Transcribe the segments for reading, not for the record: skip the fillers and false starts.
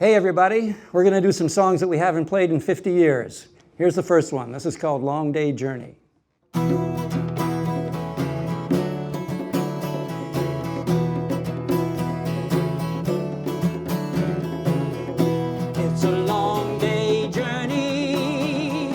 Hey everybody, we're going to do some songs that we haven't played in 50 years. Here's the first one. This is called Long Day Journey. It's a long day journey,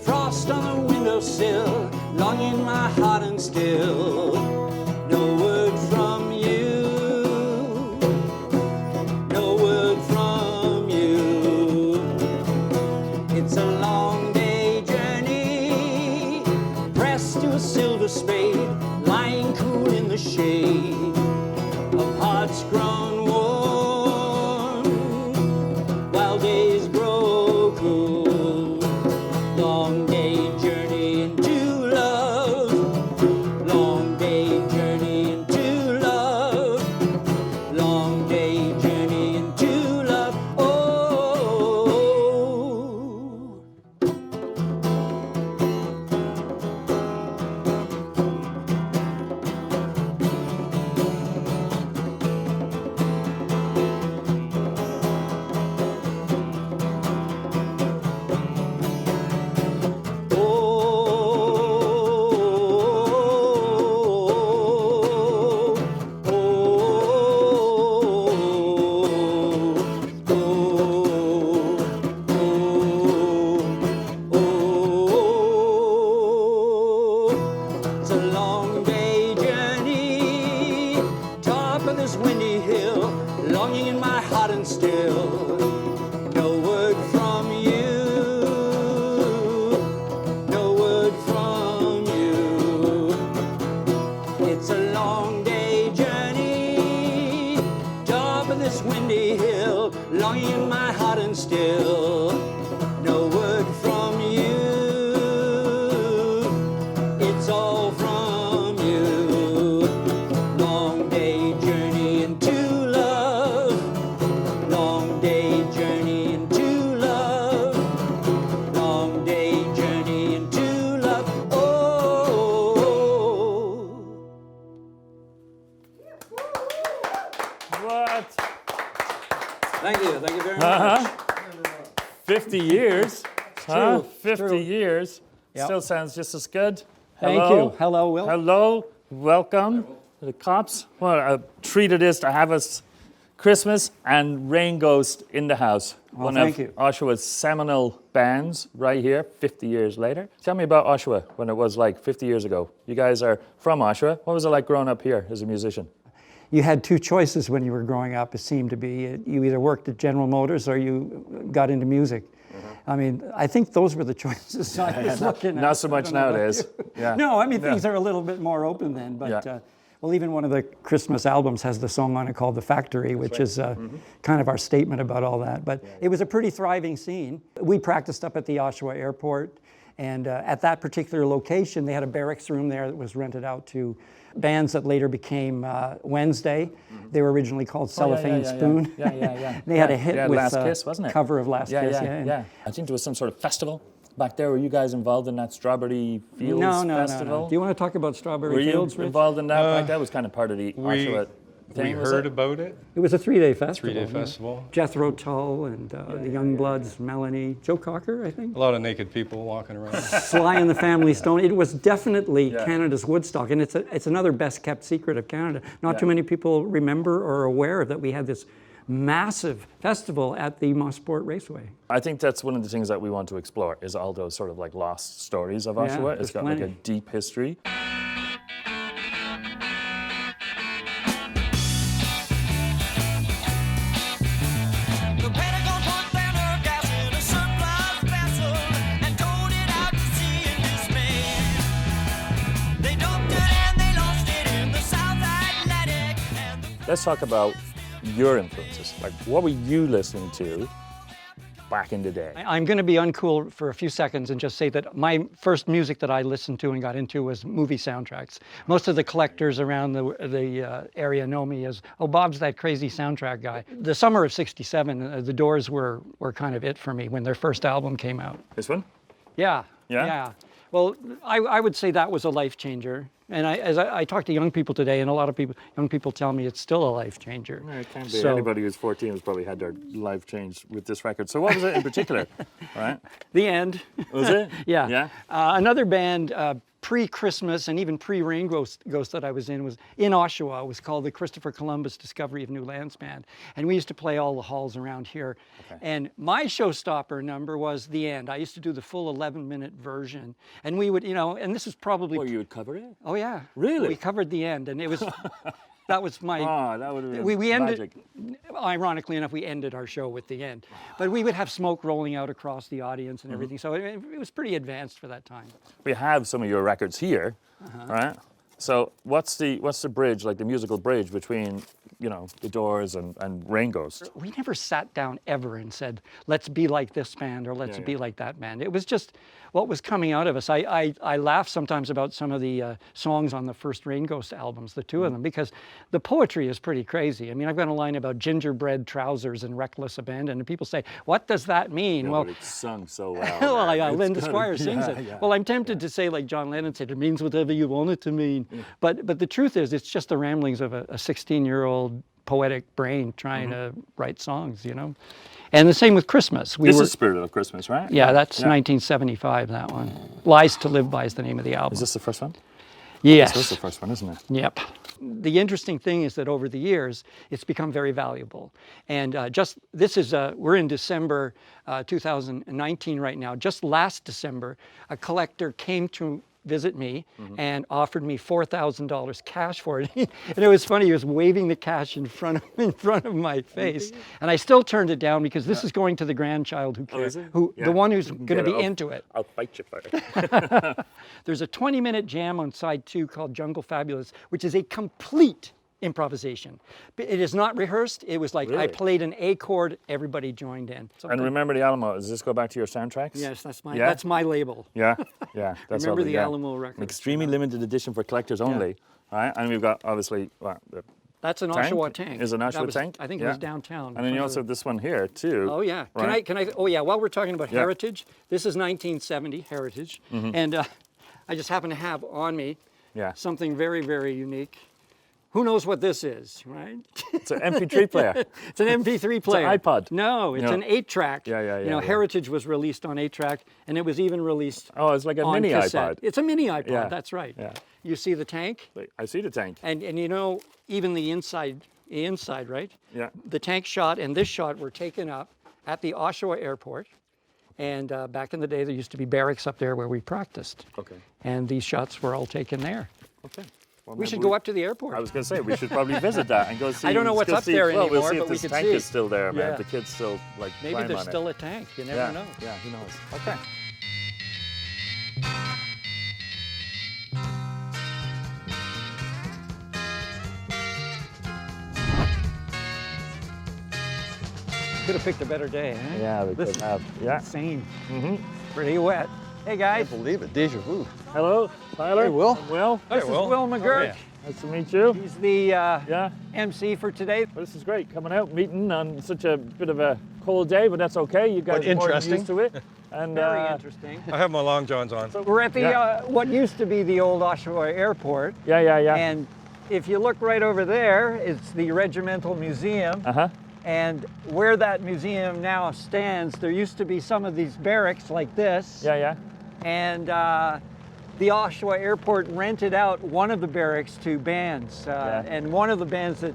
frost on the windowsill, long in my heart and still. No word from you, no word from you. It's a long day journey, pressed to a silver spade, lying cool in the shade of hearts grown warm, while days grow cool. Long day journey into love, long day journey into love, long day journey into love. Oh. It's a long day journey, top of this windy hill, longing in my heart and still. No word from you, no word from you. It's a long day journey, top of this windy hill, longing in my heart and still. No word from you, it's all from you. Long day journey into love, long day journey into love, long day journey into love. Oh. What? Thank you very much. 50 years? true, it's 50 true. years. Yep. Still sounds just as good. Thank Hello. you. Hello, Will. Hello. Welcome to the Cops. What a treat it is to have us Christmas and Rain Ghost in the house. Well, One thank of you. Oshawa's seminal bands right here 50 years later. Tell me about Oshawa when it was like 50 years ago. You guys are from Oshawa. What was it like growing up here as a musician? You had two choices when you were growing up, it seemed to be. You either worked at General Motors or you got into music. I mean, I think those were the choices I was looking at. Not so much I don't know about nowadays. you. Yeah. No, I mean, Yeah. things are a little bit more open then. But, Yeah. well, even one of the Christmas albums has the song on it called The Factory, which is kind of our statement about all that. But it was a pretty thriving scene. We practiced up at the Oshawa Airport. And at that particular location, they had a barracks room there that was rented out to bands that later became Wednesday. They were originally called Cellophane Spoon. Yeah. They had a hit with Last Kiss, wasn't it? cover of Last Kiss. Yeah. I think there was some sort of festival back there. Were you guys involved in that Strawberry Fields No. Festival? Do you want to talk about Strawberry Were you Fields, Rich? involved in that? Like, that was kind of part of the Oshawa thing, We was heard it? about it. It was a three-day festival. Three-day yeah. festival. Jethro Tull and the Youngbloods, Melanie, Joe Cocker, I think. A lot of naked people walking around. Sly and the Family Stone. It was definitely Yeah. Canada's Woodstock, and it's another best-kept secret of Canada. Not too many people remember or are aware that we had this massive festival at the Mosport Raceway. I think that's one of the things that we want to explore is all those sort of like lost stories of Yeah, Oshawa. It's there's got like a plenty. deep history. The Pentagon put their nerve gas in a surplus vessel and towed it out to sea in dismay. They dumped it and they lost it in the South Atlantic. And Let's talk about your influences. Like, what were you listening to back in the day? I'm going to be uncool for a few seconds and just say that my first music that I listened to and got into was movie soundtracks. Most of the collectors around the area know me as, oh, Bob's that crazy soundtrack guy. The summer of '67, the Doors were kind of it for me when their first album came out. This one? Yeah. Yeah? Well, I would say that was a life changer. And as I talk to young people today, and a lot of young people tell me it's still a life changer. It can be. So- Anybody who's 14 has probably had their life changed with this record. So what was it in particular? Right? The end. Was it? Yeah. Yeah. Another band pre-Christmas and even pre-Rain Ghost that I was in Oshawa. It was called the Christopher Columbus Discovery of New Lands Band. And we used to play all the halls around here. And my showstopper number was The End. I used to do the full 11-minute version. And we would, and this is probably... Oh, you would cover it? Oh, yeah. Really? We covered The End. And it was... That was my... Oh, that would have been we ended, magic. ironically enough, we ended our show with The End. But we would have smoke rolling out across the audience Mm-hmm. and everything. So it was pretty advanced for that time. We have some of your records here, right? So what's the bridge, like the musical bridge between, The Doors and Rain Ghost? We never sat down ever and said, let's be like this band or let's be like that band. It was just what was coming out of us. I laugh sometimes about some of the songs on the first Rain Ghost albums, the two of them, because the poetry is pretty crazy. I mean, I've got a line about gingerbread trousers and reckless abandon, and people say, what does that mean? Well, it's sung so well. Well, man. yeah, It's Linda gotta- Squire sings it. yeah. Well, I'm tempted to say, like John Lennon said, it means whatever you want it to mean. But the truth is, it's just the ramblings of a 16-year-old poetic brain trying to write songs, And the same with Christmas. This is Spirit of Christmas, right? Yeah, that's 1975, that one. Lies to Live By is the name of the album. Is this the first one? Yes. This is the first one, isn't it? Yep. The interesting thing is that over the years, it's become very valuable. And we're in December 2019 right now. Just last December, a collector came to visit me and offered me $4,000 cash for it. And it was funny, he was waving the cash in front of my face. And I still turned it down because this is going to the grandchild who cares, is it? the one who's You can going to get be it. into it. I'll fight you for it. There's a 20-minute jam on side 2 called Jungle Fabulous, which is a complete improvisation. It is not rehearsed. It was like I Really? played an A chord, everybody joined in. And remember the Alamo. Does this go back to your soundtracks? Yes, that's my Yeah? that's my label. Yeah, yeah. That's Remember lovely, the yeah. Alamo An records. extremely limited edition for collectors only. Right? And we've got obviously the That's an tank. Oshawa tank. Is an That Oshawa was- tank? I think it Yeah. was downtown. And then you in front also of have this one here too. Oh yeah. Right? Can I? Oh yeah. While we're talking about Yeah. heritage, this is 1970 heritage, and I just happen to have on me Yeah. something very, very unique. Who knows what this is, right? It's an MP3 player. It's an MP3 player. iPod. No, it's No. an 8-track. Yeah, You know, yeah. Heritage was released on 8-track, and it was even released Oh, it's like a on mini cassette. iPod. It's a mini iPod. Yeah, That's right. yeah. You see the tank, I see the tank. and even the inside, right? Yeah. The tank shot and this shot were taken up at the Oshawa Airport, and back in the day there used to be barracks up there where we practiced. Okay. And these shots were all taken there. Okay. Well, We maybe should go up to the airport. I was going to say we should probably visit that and go see. I don't know let's what's go up see, there well, we'll anymore, see but if we this could tank see. is still there, man. Yeah. If the kids still like Maybe climb there's on still it. a tank. You never Yeah. know. Yeah. Who knows? Okay. Could have picked a better day, huh? Yeah, we This could is have. Yeah. insane. Pretty wet. Hey guys, Believe it, deja vu. Hello, Tyler. Hey, Will. I'm Will. this is Will McGurk. Nice to meet you. He's the Yeah. MC for today. Well, this is great coming out, meeting on such a bit of a cold day, but that's okay. You guys But are more than interesting. used to it. And Very interesting. I have my long johns on. We're at the Yeah. what used to be the old Oshawa Airport, yeah. and if you look right over there, it's the Regimental Museum. Uh-huh. And where that museum now stands, there used to be some of these barracks like this. Yeah. And the Oshawa Airport rented out one of the barracks to bands, and one of the bands that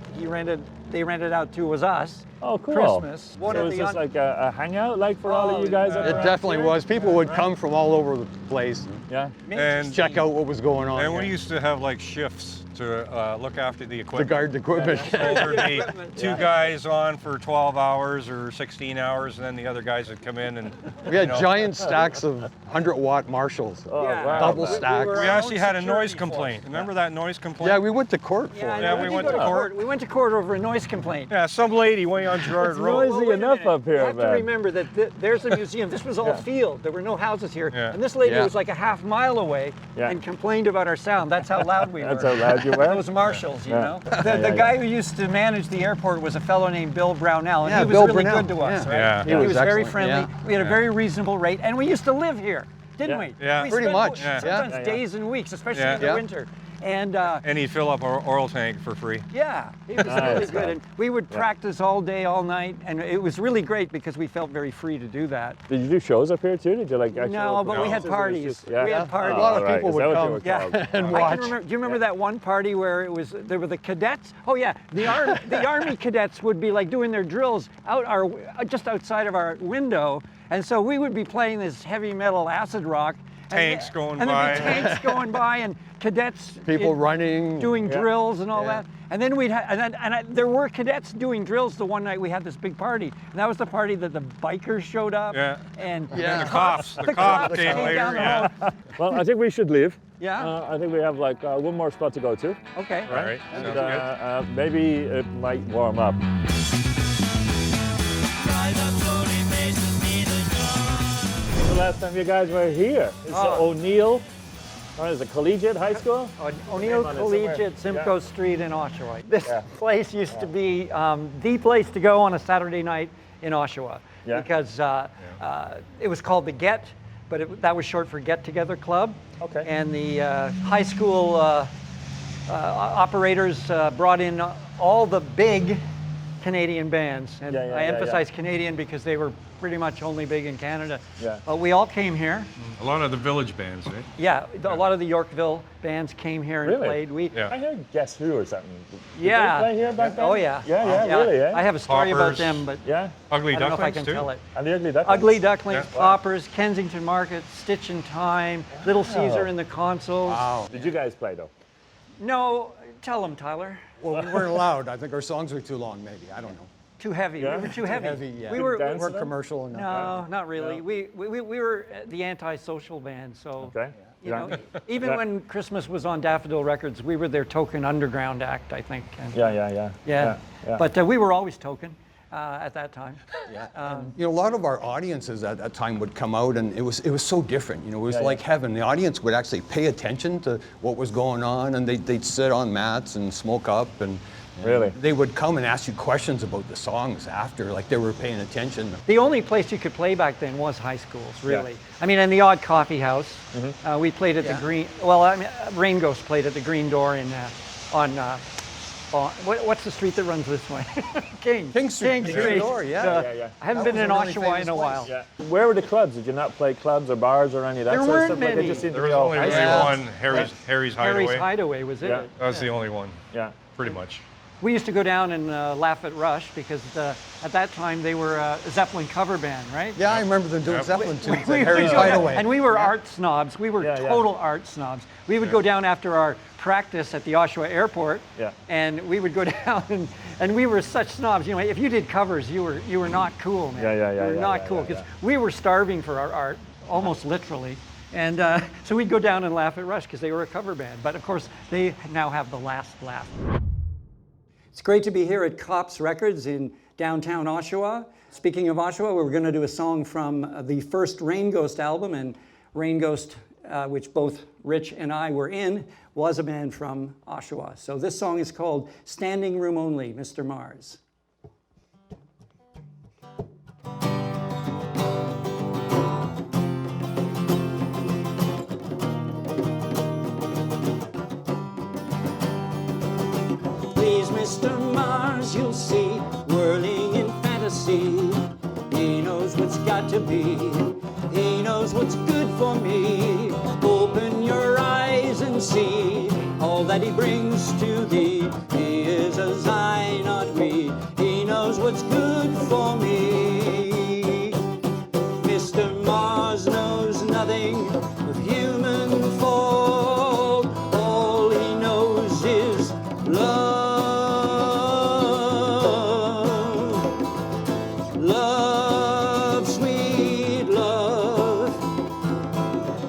they rented out to was us. Oh, cool. Christmas. So is this like a hangout, like for all of you guys? up It around definitely here? was. People would come from all over the place and Yeah. And check out what was going on. and we here. used to have like shifts to look after the to equipment. guard the equipment. So there'd be two guys on for 12 hours or 16 hours, and then the other guys would come in and We had you know, giant stacks of 100-watt Marshalls. Oh, Yeah. wow. Double stacked. We actually had a noise complaint. Remember that noise complaint? Yeah, we went to court for Yeah, it. Yeah, we we did went go to court. We went to court over a noise complaint. Yeah, some lady way on Gerard Road. noisy Wait a enough minute. up here, You have man. to remember that there's a museum. This was all field. There were no houses here. Yeah. And this lady Yeah. was like a half mile away Yeah. and complained about our sound. That's how loud we That's were. how loud you were? Those marshals, you Yeah. know. The guy who used to manage the airport was a fellow named Bill Brownell, and Yeah, he was Bill really Brownell. good to us, Yeah. right? Yeah. He He was was very excellent, friendly. yeah. We had a very reasonable rate, and we used to live here. didn't Yeah. we? Yeah. We Pretty spent much, yeah. Sometimes Yeah, yeah. days and weeks, especially Yeah. in the Yeah. winter. And And he'd fill up our oil tank for free. yeah, it was really Nice, good. man. And we would practice all day, all night, and it was really great because we felt very free to do that. Did you do shows up here too? Did you like actually? No, open but we had houses, or was parties. just- yeah? We had Oh, parties. A lot of right. people Is would that what come. they were Yeah, called? and I can watch. remember, do you remember that one party where there were the cadets? Oh yeah, the army cadets would be like doing their drills just outside of our window, and so we would be playing this heavy metal acid rock. Tanks going and by. there'd be tanks going by and cadets People running. doing drills and all Yeah. that. And then there were cadets doing drills the one night we had this big party. And that was the party that the bikers showed up. Yeah. And Yeah. The cops the came came later. down the Yeah. road. Well, I think we should leave. Yeah? I think we have like one more spot to go to. Okay. All right. And Sounds good. maybe it might warm up. Rise up slowly, faces me the dawn. The last time you guys were here, it's O'Neill. Or is it Collegiate High School? O'Neill Name on it somewhere. Collegiate, Simcoe Yeah. Street in Oshawa. This Yeah. place used to be the place to go on a Saturday night in Oshawa Yeah. because it was called the Get, but that was short for Get Together Club. Okay. And the high school operators brought in all the big Canadian bands. And Yeah, yeah, I yeah, emphasize Canadian because they were pretty much only big in Canada. Yeah. But we all came here. A lot of the village bands, right? Yeah, a lot of the Yorkville bands came here and Really? played. Yeah. I heard Guess Who or something. Did Yeah. they play here back then? Oh yeah. Yeah, really, eh? I have a story about Poppers. them, but Yeah. Ugly I don't know if I Ducklings can too. tell it. And the Ugly Ducklings. Ugly Ducklings, Yeah. Poppers, Kensington Market, Stitch in Time, Little Caesar in the Consoles. Wow. Did you guys play though? No, tell them, Tyler. Well, we weren't allowed. I think our songs were too long, maybe. I don't know. Too heavy. Yeah? We were too heavy. Heavy, yeah. We were. Dance We're them? commercial enough. No, not really. We were the anti-social band, so. Okay. You know, Yeah. even Yeah. when Christmas was on Daffodil Records, we were their token underground act, I think. And, Yeah. But we were always token at that time. You know, a lot of our audiences at that time would come out, and it was so different. You know, it was Yeah, like yeah. heaven. The audience would actually pay attention to what was going on, and they'd sit on mats and smoke up, and Really? they would come and ask you questions about the songs after, like they were paying attention. The only place you could play back then was high schools, really. I mean, and the odd coffee house. We played at the Green. Well, I mean, Rain Ghost played at the Green Door what's the street that runs this way? King. King Street. King Green Street. Door, yeah. Yeah. I haven't That been in was a really Oshawa famous in a place. while. Yeah. Where were the clubs? Did you not play clubs or bars or any of that There sort of weren't stuff? Like, many. it just seemed to There be was all only high really school. one, Harry's Harry's Hideaway. Hideaway was it? Yeah. That was the only one, Yeah. pretty much. We used to go down and laugh at Rush because at that time they were a Zeppelin cover band, right? Yeah, I remember them doing Zeppelin tunes We at would Harry's go down- Hideaway. And we were art snobs. We were Yeah, yeah. total art snobs. We would go down after our practice at the Oshawa airport, Yeah. and we would go down and we were such snobs. You know, if you did covers, you were not cool, man. Yeah, You were not cool because we were starving for our art, almost literally. And so we'd go down and laugh at Rush because they were a cover band. But of course, they now have the last laugh. It's great to be here at Cops Records in downtown Oshawa. Speaking of Oshawa, we're going to do a song from the first Rain Ghost album, and Rain Ghost, which both Rich and I were in, was a band from Oshawa. So this song is called Standing Room Only, Mr. Mars. Please, Mr. Mars, you'll see, whirling in fantasy. He knows what's got to be. He knows what's good for me. Open your eyes and see all that he brings to thee. He is as I, not we. He knows what's good for me. Mr. Mars knows nothing of human fault. All he knows is love. Love, sweet love.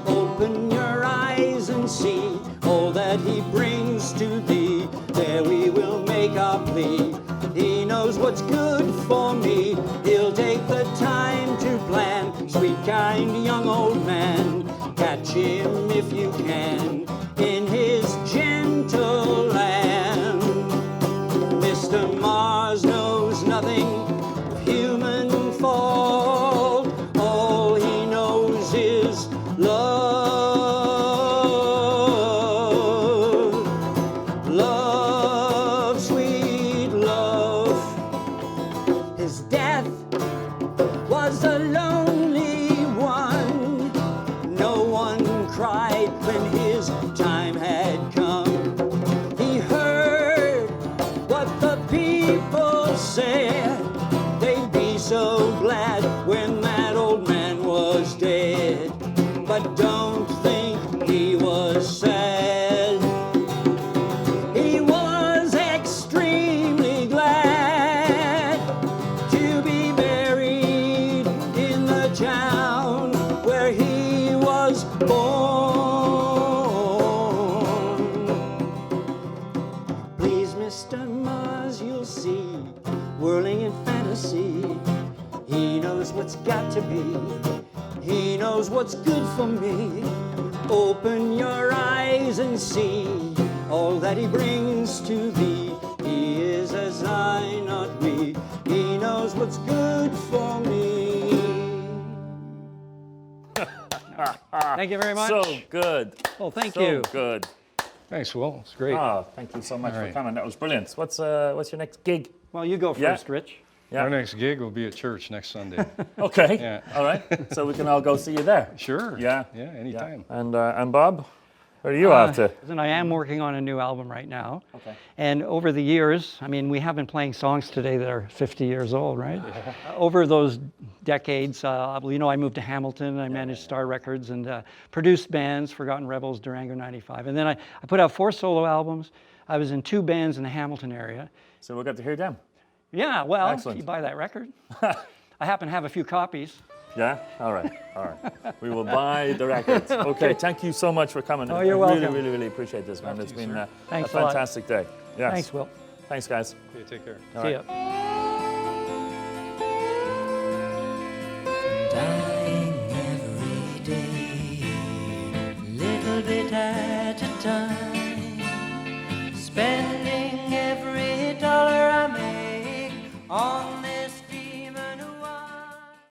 Open your eyes and see all that he brings to thee. There we will make our plea. He knows what's good for me. He'll take the time to plan. Sweet, kind, young old man. Catch him if you can in his gentle land. Mr. Mars knows nothing of human fault. All he knows is love. was a lonely one. No one cried when his time had come. He heard what the people said. They'd be so glad when that old man was dead. But don't think he was sad. He was extremely glad to be buried in the town where he was born. Please, Mr. Mars, you'll see, whirling in fantasy, he knows what's got to be. He knows what's good for me. Open your eyes and see all that he brings to thee. He is as I, not we. He knows what's good for me. Thank you very much. So good. Well, thank So you. good. Thanks, Will. It's great. Oh, thank you so much for right. coming. That was brilliant. What's your next gig? Well, you go Yeah. first, Rich. Yeah. Our next gig will be at church next Sunday. Okay. Yeah. All right. So we can all go see you there. Sure. Yeah. Yeah, anytime. And Bob, where are you off to? And I am working on a new album right now. Okay. And over the years, I mean, we have been playing songs today that are 50 years old, right? Over those decades, I moved to Hamilton, I managed Star Records and produced bands, Forgotten Rebels, Durango 95. And then I put out 4 solo albums. I was in 2 bands in the Hamilton area. So we'll get to hear them. Yeah, well, Excellent. you buy that record. I happen to have a few copies. Yeah? All right. All right. We will buy the records. Okay. Thank you so much for coming. Oh, you're I welcome. Really, really, really appreciate this, man. It's been a Thanks a lot. fantastic day. Yes. Thanks, Will. Thanks, guys. Okay, take care. See ya. Dying every day, little bit at a time. Spend